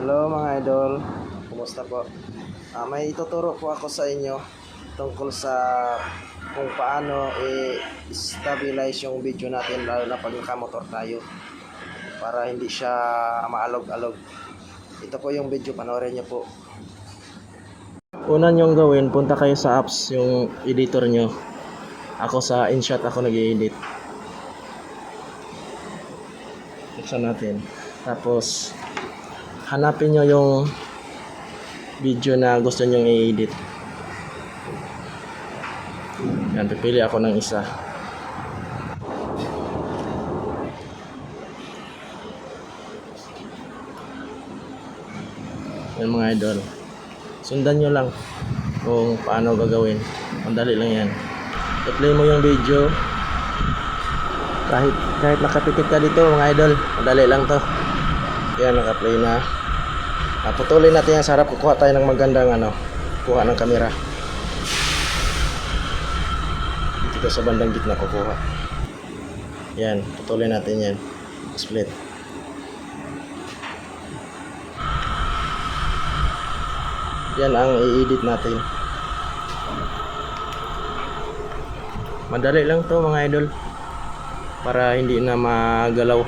Hello mga idol, kumusta po? May ituturo po ako sa inyo tungkol sa kung paano i-stabilize yung video natin lalo na pag nakamotor tayo para hindi siya maalog-alog. Ito po yung video, panoorin nyo po. Una nyong gawin, punta kayo sa apps, yung editor nyo. Ako sa InShot ako nag-i-edit. Buksan natin. Tapos hanapin nyo yung video na gusto nyong i-edit. Yan, pipili ako ng isa. Yan mga idol, sundan nyo lang kung paano gagawin. Madali lang yan. I-play mo yung video kahit nakapikit ka dito mga idol, madali lang to. Yan, naka-play na. Putulin natin yan sa harap. Kukuha tayo ng magandang kuha ng kamera. Dito sa bandang gitna kukuha. Yan, putulin natin yan. Split. Yan ang i-edit natin. Madali lang to mga idol, para hindi na magalaw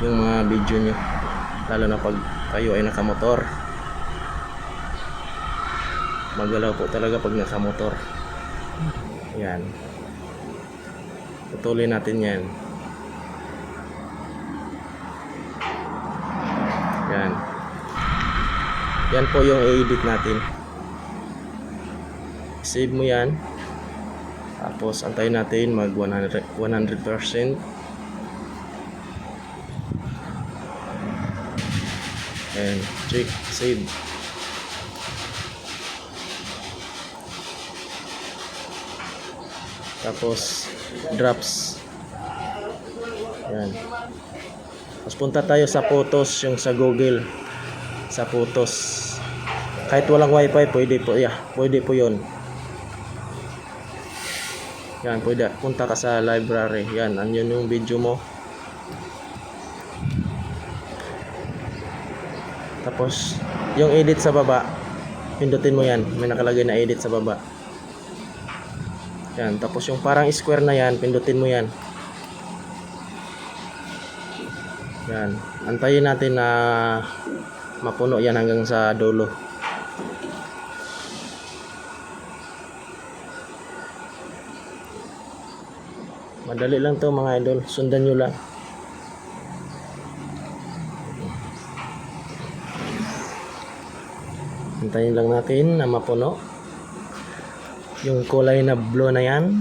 yung mga video nyo, lalo na pag kayo ay nakamotor. Magalaw po talaga pag nakamotor. Yan, putulin natin yan. Yan, yan po yung i-edit natin. Save mo yan. Tapos antayin natin mag 100%. And check, save. Tapos drops. Yan. Tapos punta tayo sa photos, yung sa Google. Sa photos. Kahit walang wifi, pwede po. Yeah, pwede po yun. Yan, pwede. Punta ka sa library. Yan, andyan yung video mo. Tapos yung edit sa baba, pindutin mo yan. May nakalagay na edit sa baba. Yan, tapos yung parang square na yan, pindutin mo yan. Yan, antayin natin na mapuno yan hanggang sa dulo. Madali lang to mga idol, sundan nyo lang. Hintayin lang natin na mapuno yung kulay na blue na yan.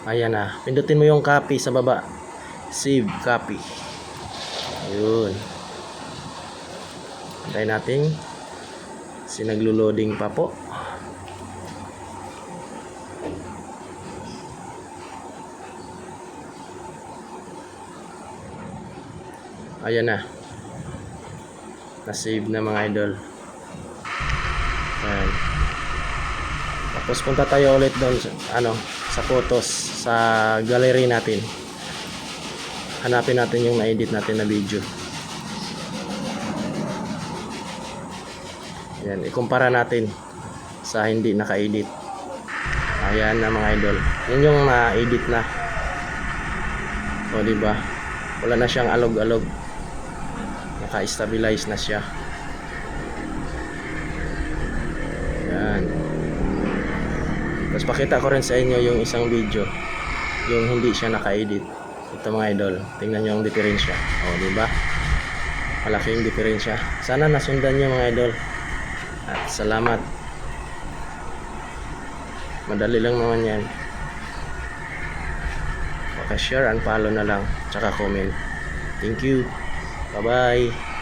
Ayan na, pindutin mo yung copy sa baba. Save copy. Ayun, hintayin natin kasi naglo-loading pa po. Ayan na, na-save na mga idol. Ayan. Tapos punta tayo ulit doon sa photos, sa gallery natin. Hanapin natin yung na-edit natin na video. Ayan, ikumpara natin sa hindi naka-edit. Ayan na mga idol, yan yung na-edit na. O diba, wala na siyang alog-alog, naka-stabilize na siya. Yan. Tapos pakita ko rin sa inyo yung isang video, yung hindi siya naka-edit. Ito mga idol, tingnan nyo ang diferensya. O diba, malaking diferensya. Sana nasundan nyo mga idol. At salamat. Madali lang naman yan. Share and follow na lang, tsaka comment. Thank you. Bye bye.